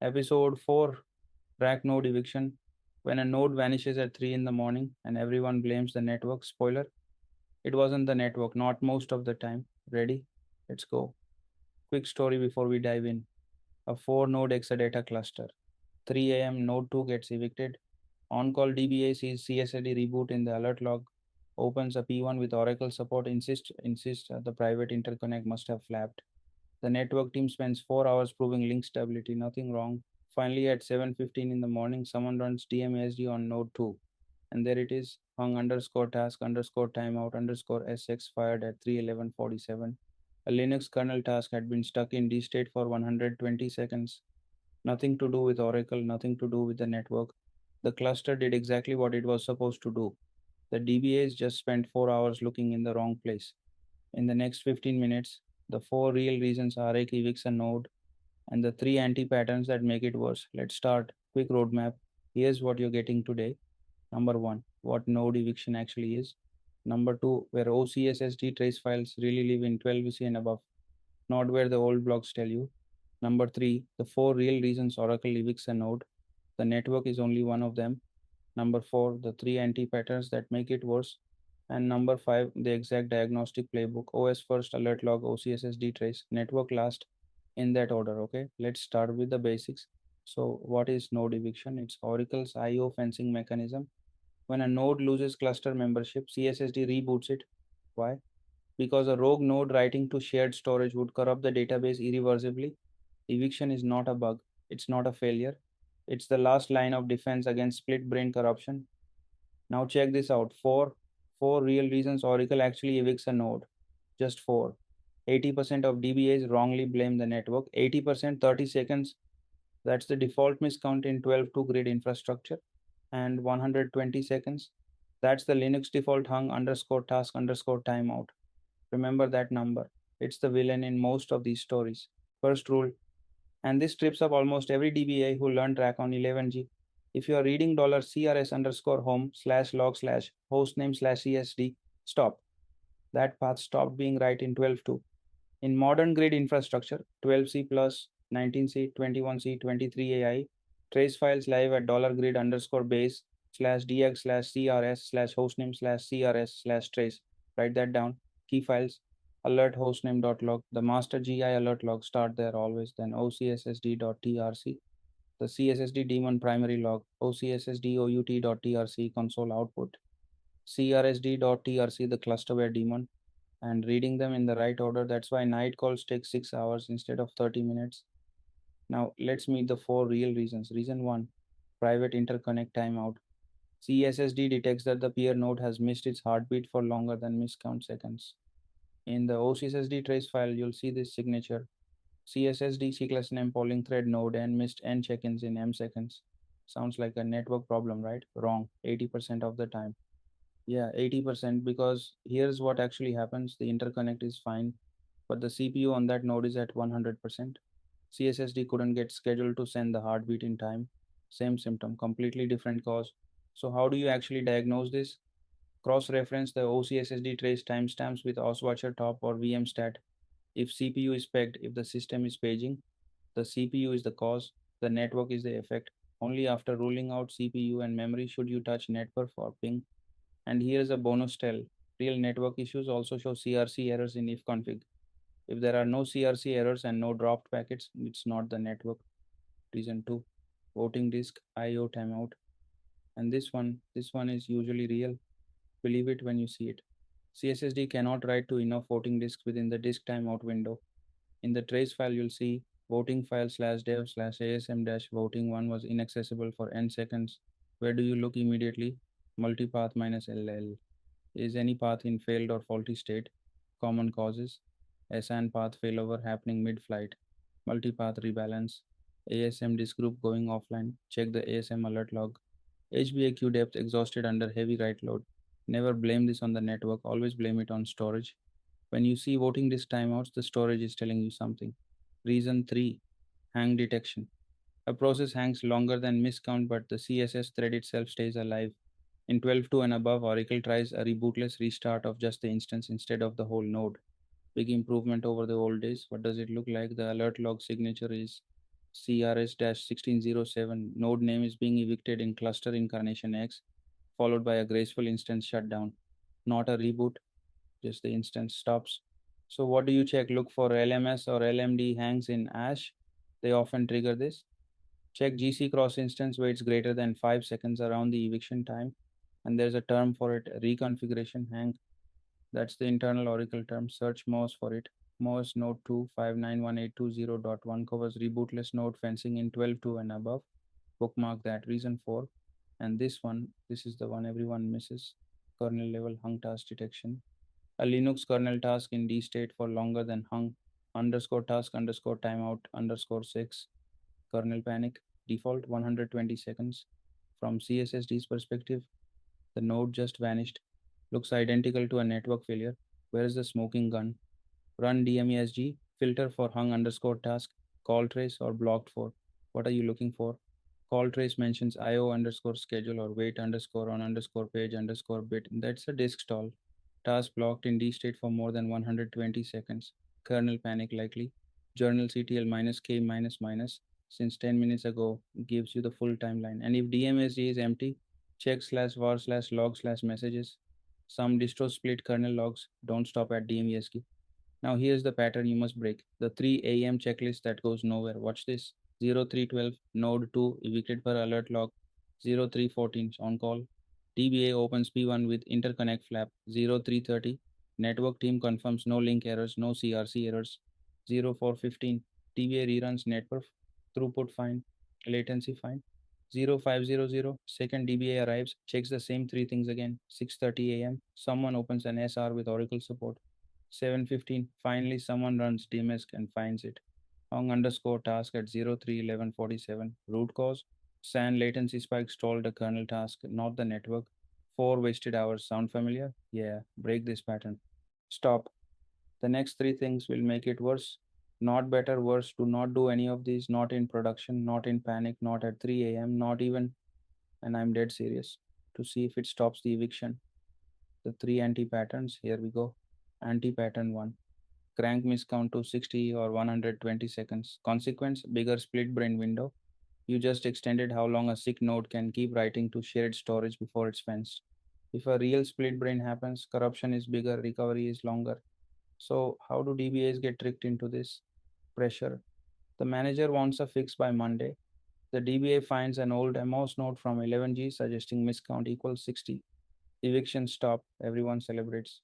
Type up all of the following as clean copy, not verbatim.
Episode 4, RAC node eviction. When a node vanishes at 3 in the morning and everyone blames the network. Spoiler, it wasn't the network, not most of the time. Ready? Let's go. Quick story before we dive in. A 4 node Exadata cluster. 3 a.m. node 2 gets evicted. On call DBA sees CSSD reboot in the alert log. Opens a P1 with Oracle support. Insists the private interconnect must have flapped. The network team spends 4 hours proving link stability, nothing wrong. Finally, at 7:15 in the morning, someone runs dmesg on node 2. And there it is, hung underscore task underscore timeout underscore sx fired at 3:11:47. A Linux kernel task had been stuck in D state for 120 seconds. Nothing to do with Oracle, nothing to do with the network. The cluster did exactly what it was supposed to do. The DBAs just spent 4 hours looking in the wrong place. In the next 15 minutes, the 4 real reasons RAC evicts a node and the 3 anti-patterns that make it worse. Let's start. Quick roadmap. Here's what you're getting today. Number 1, what node eviction actually is. Number 2, where OCSSD trace files really live in 12VC and above, not where the old blogs tell you. Number 3, the 4 real reasons Oracle evicts a node. The network is only one of them. Number 4, the 3 anti-patterns that make it worse. And number 5, the exact diagnostic playbook. OS first, alert log, OCSSD trace, network last, in that order. Okay, let's start with the basics. So what is node eviction? It's Oracle's IO fencing mechanism. When a node loses cluster membership, CSSD reboots it. Why? Because a rogue node writing to shared storage would corrupt the database irreversibly. Eviction is not a bug, it's not a failure. It's the last line of defense against split brain corruption. Now check this out. Four real reasons Oracle actually evicts a node. Just four. 80% of DBAs wrongly blame the network. 80%, 30 seconds. That's the default miscount in 12.2 grid infrastructure. And 120 seconds. That's the Linux default hung underscore task underscore timeout. Remember that number. It's the villain in most of these stories. First rule, and this trips up almost every DBA who learned RAC on 11G. If you are reading $CRS underscore home slash log slash hostname slash CSD, stop. That path stopped being right in 12.2. In modern grid infrastructure, 12C plus, 19C, 21C, 23AI, trace files live at $grid underscore base slash diag slash CRS slash hostname slash CRS slash trace. Write that down. Key files alert hostname.log. The master GI alert log start there always, then OCSSD.trc. The CSSD daemon primary log, OCSSD-out.trc console output, CRSD.trc the clusterware daemon, and reading them in the right order. That's why night calls take 6 hours instead of 30 minutes. Now let's meet the 4 real reasons. Reason 1, private interconnect timeout. CSSD detects that the peer node has missed its heartbeat for longer than miscount seconds. In the OCSSD trace file, you'll see this signature. CSSD C-class name polling thread node and missed n check-ins in m seconds. Sounds like a network problem, right? Wrong. 80% of the time. Yeah, 80%, because here's what actually happens. The interconnect is fine, but the CPU on that node is at 100%. CSSD couldn't get scheduled to send the heartbeat in time. Same symptom, completely different cause. So how do you actually diagnose this? Cross-reference the OCSSD trace timestamps with OSWatcher top or VMstat. If CPU is pegged, if the system is paging, the CPU is the cause, the network is the effect. Only after ruling out CPU and memory should you touch network for ping. And here's a bonus tell. Real network issues also show CRC errors in if config. If there are no CRC errors and no dropped packets, it's not the network. Reason 2, voting disk IO timeout. And this one is usually real. Believe it when you see it. CSSD cannot write to enough voting disks within the disk timeout window. In the trace file, you'll see voting file slash dev slash asm dash voting 1 was inaccessible for n seconds. Where do you look immediately? Multipath minus LL. Is any path in failed or faulty state? Common causes. SAN path failover happening mid-flight. Multipath rebalance. ASM disk group going offline. Check the ASM alert log. HBAQ depth exhausted under heavy write load. Never blame this on the network, always blame it on storage. When you see voting disk timeouts, the storage is telling you something. Reason 3, hang detection. A process hangs longer than miscount, but the CSS thread itself stays alive. In 12.2 and above, Oracle tries a rebootless restart of just the instance instead of the whole node. Big improvement over the old days. What does it look like? The alert log signature is CRS-1607 node name is being evicted in cluster incarnation X, followed by a graceful instance shutdown. Not a reboot, just the instance stops. So what do you check? Look for LMS or LMD hangs in ash. They often trigger this. Check GC cross instance waits greater than 5 seconds around the eviction time. And there's a term for it, reconfiguration hang. That's the internal Oracle term. Search MOS for it. MOS node 2591820.1 covers rebootless node fencing in 12.2 and above. Bookmark that. Reason for. And this one, this is the one everyone misses. Kernel level hung task detection. A Linux kernel task in D state for longer than hung underscore task underscore timeout underscore 6. Kernel panic. Default 120 seconds. From CSSD's perspective, the node just vanished. Looks identical to a network failure. Where is the smoking gun? Run dmesg, filter for hung underscore task, call trace, or blocked for. What are you looking for? Call trace mentions IO underscore schedule or wait underscore on underscore page underscore bit. That's a disk stall. Task blocked in D state for more than 120 seconds. Kernel panic likely. Journal CTL minus K minus minus since 10 minutes ago gives you the full timeline. And if DMSG is empty, check slash var slash log slash messages. Some distro split kernel logs. Don't stop at DMESG. Now here's the pattern you must break. The 3 a.m. checklist that goes nowhere. Watch this. 0312 node 2 evicted per alert log. 0314 on call. DBA opens P1 with interconnect flap. 0330 network team confirms no link errors, no CRC errors. 0415 DBA reruns network throughput fine, latency fine. 0500 second DBA arrives, checks the same three things again. 6:30 a.m. someone opens an SR with Oracle support. 7:15 finally someone runs dmesg and finds it. Hong underscore task at 031147. Root cause SAN latency spike stalled the kernel task, not the network. 4 wasted hours. Sound familiar? Yeah, break this pattern. Stop. The next three things will make it worse. Not better, worse. Do not do any of these. Not in production, not in panic, not at 3 a.m., not even, and I'm dead serious, to see if it stops the eviction. The three anti patterns. Here we go. Anti pattern 1. Crank misscount to 60 or 120 seconds. Consequence, bigger split brain window. You just extended how long a sick node can keep writing to shared storage before it's fenced. If a real split brain happens, corruption is bigger, recovery is longer. So, how do DBAs get tricked into this? Pressure. The manager wants a fix by Monday. The DBA finds an old MOS node from 11G suggesting miscount equals 60. Eviction stop. Everyone celebrates.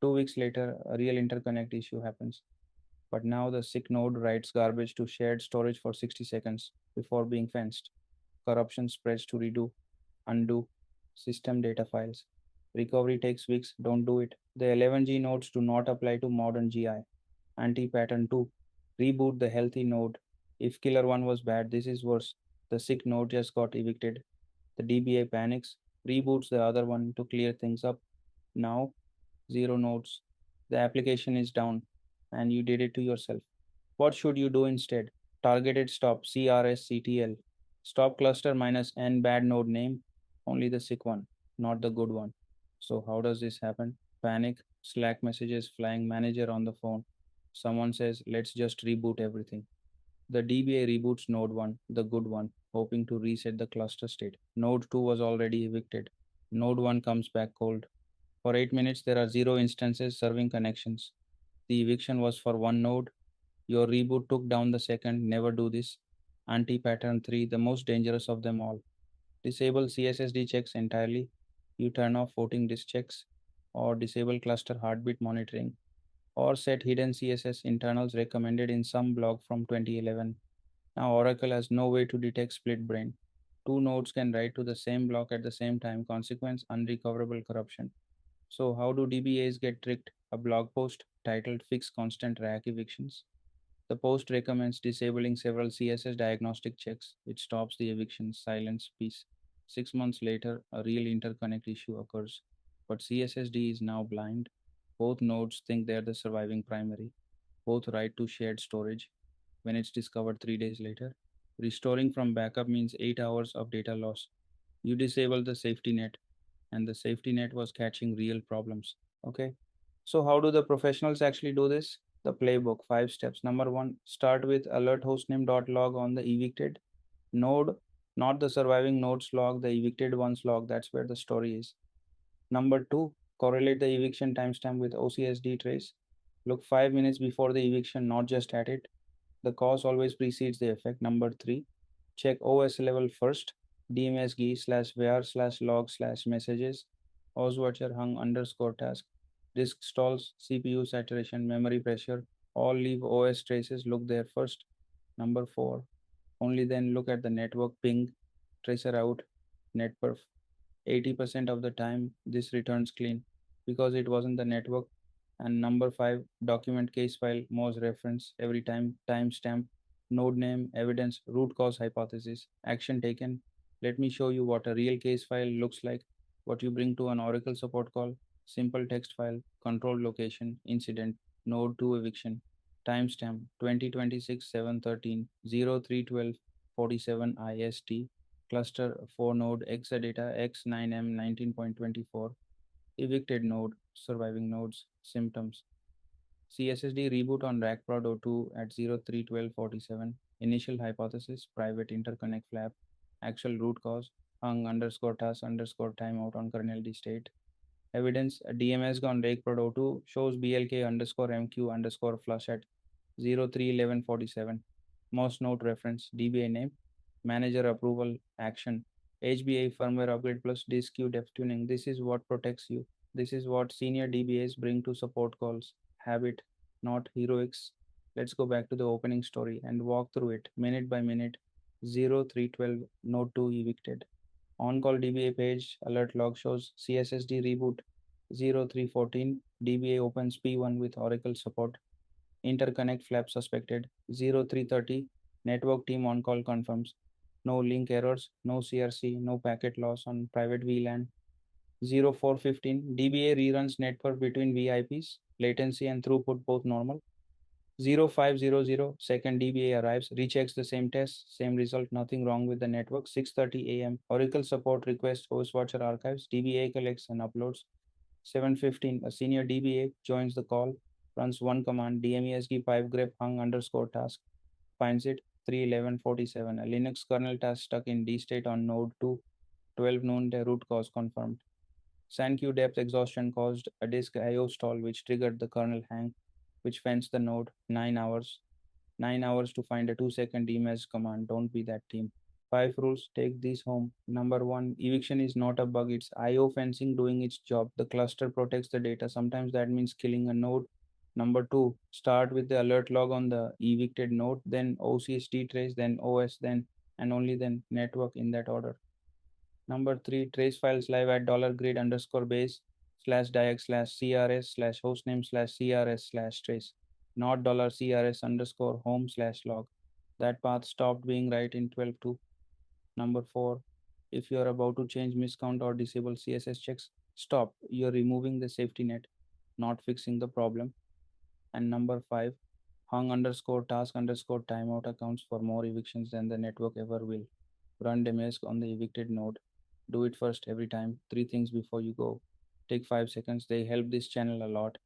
2 weeks later, a real interconnect issue happens. But now the sick node writes garbage to shared storage for 60 seconds before being fenced. Corruption spreads to redo, undo, system data files. Recovery takes weeks, don't do it. The 11G nodes do not apply to modern GI. Anti-pattern 2. Reboot the healthy node. If killer 1 was bad, this is worse. The sick node just got evicted. The DBA panics, reboots the other one to clear things up. Now 0 nodes. The application is down and you did it to yourself. What should you do instead? Targeted stop, CRSCTL. Stop cluster minus n bad node name, only the sick one, not the good one. So, how does this happen? Panic, Slack messages flying manager on the phone. Someone says, let's just reboot everything. The DBA reboots node 1, the good one, hoping to reset the cluster state. Node 2 was already evicted. Node 1 comes back cold. For 8 minutes, there are 0 instances serving connections. The eviction was for one node. Your reboot took down the second. Never do this. Anti pattern 3, the most dangerous of them all. Disable CSSD checks entirely. You turn off voting disk checks, or disable cluster heartbeat monitoring, or set hidden CSS internals recommended in some blog from 2011. Now, Oracle has no way to detect split brain. Two nodes can write to the same block at the same time. Consequence, unrecoverable corruption. So, how do DBAs get tricked? A blog post titled Fix Constant RAC Evictions. The post recommends disabling several CSS diagnostic checks. It stops the eviction silence piece. 6 months later, a real interconnect issue occurs, but CSSD is now blind. Both nodes think they're the surviving primary. Both write to shared storage when it's discovered 3 days later. Restoring from backup means 8 hours of data loss. You disable the safety net, and the safety net was catching real problems. Okay. So, how do the professionals actually do this? The playbook, 5 steps. Number one, start with alert hostname.log on the evicted node, not the surviving node's log, the evicted one's log. That's where the story is. Number two, correlate the eviction timestamp with OCSSD trace. Look 5 minutes before the eviction, not just at it. The cause always precedes the effect. Number three, check OS level first. dmesg slash var slash log slash messages. Oswatcher hung underscore task. Disk stalls, CPU saturation, memory pressure. All leave OS traces. Look there first. Number four, only then look at the network ping, tracer out, netperf. 80% of the time, this returns clean because it wasn't the network. And number five, document case file, Moz reference, every time, timestamp, node name, evidence, root cause hypothesis, action taken. Let me show you what a real case file looks like, what you bring to an Oracle support call, simple text file, control location, incident, node 2 eviction, timestamp 2026 713 0312 47 IST, cluster 4 node Exadata X9M 19.24, evicted node, surviving nodes, symptoms. CSSD reboot on RAC prod 02 at 031247, initial hypothesis, private interconnect flap, actual root cause, hung underscore task underscore timeout on kernel D state. Evidence, a dmesg on RAC prod 02 shows blk underscore mq underscore flush at 031147. Most node reference, DBA name, manager approval action, HBA firmware upgrade plus disk queue depth tuning. This is what protects you. This is what senior DBAs bring to support calls. Habit, not heroics. Let's go back to the opening story and walk through it minute by minute. 0312 node 2 evicted. On call DBA page alert log shows CSSD reboot 0314. DBA opens P1 with Oracle support. Interconnect flap suspected 0330. Network team on call confirms. No link errors, no CRC, no packet loss on private VLAN. 0415. DBA reruns network between VIPs, latency and throughput both normal. 0500. Second DBA arrives, rechecks the same test, same result, nothing wrong with the network. 6:30 a.m. Oracle support requests hostwatcher archives, DBA collects and uploads. 7:15. A senior DBA joins the call, runs one command, dmesg pipe grep hung underscore task, finds it. 3:11:47. A Linux kernel task stuck in D state on node 2. 12 noon, the root cause confirmed. SANQ depth exhaustion caused a disk IO stall, which triggered the kernel hang, which fenced the node. 9 hours. 9 hours to find a 2-second dmesg command. Don't be that team. 5 rules, take these home. Number 1, eviction is not a bug, it's IO fencing doing its job. The cluster protects the data. Sometimes that means killing a node. Number 2, start with the alert log on the evicted node, then OCSD trace, then OS, then and only then network in that order. Number 3, trace files live at $grid underscore base slash diag slash CRS slash hostname slash CRS slash trace, not $CRS underscore home slash log. That path stopped being right in 12.2. Number 4, if you are about to change misscount or disable CSS checks, stop. You're removing the safety net, not fixing the problem. And number 5, hung underscore task underscore timeout accounts for more evictions than the network ever will. Run dmesg on the evicted node. Do it first every time. 3 things before you go. Take 5 seconds. They help this channel a lot.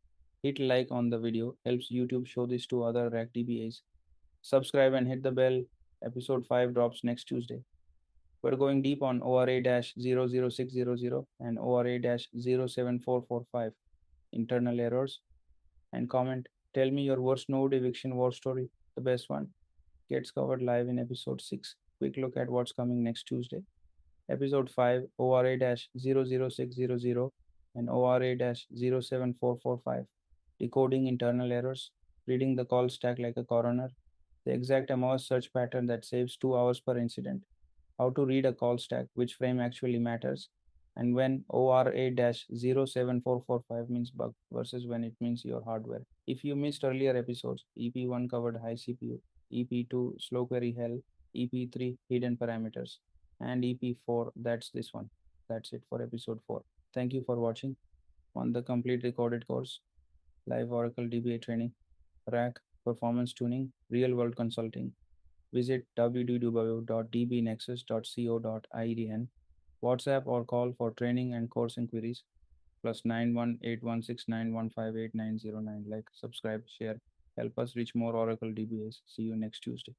Hit like on the video. Helps YouTube show this to other RAC DBAs. Subscribe and hit the bell. Episode 5 drops next Tuesday. We're going deep on ORA-00600 and ORA-07445. Internal errors. And comment. Tell me your worst node eviction war story. The best one gets covered live in episode 6. Quick look at what's coming next Tuesday. Episode 5, ORA-00600 and ORA-07445. Decoding internal errors, reading the call stack like a coroner, the exact MOS search pattern that saves 2 hours per incident, how to read a call stack, which frame actually matters, and when ORA-07445 means bug versus when it means your hardware. If you missed earlier episodes, EP1 covered high CPU, EP2 slow query hell, EP3 hidden parameters, and EP4 that's this one. That's it for episode 4. Thank you for watching on the complete recorded course, live Oracle DBA training, RAC, performance tuning, real world consulting. Visit www.dbnexus.co.in, WhatsApp or call for training and course inquiries, +91 8169158909. Like, subscribe, share. Help us reach more Oracle DBAs. See you next Tuesday.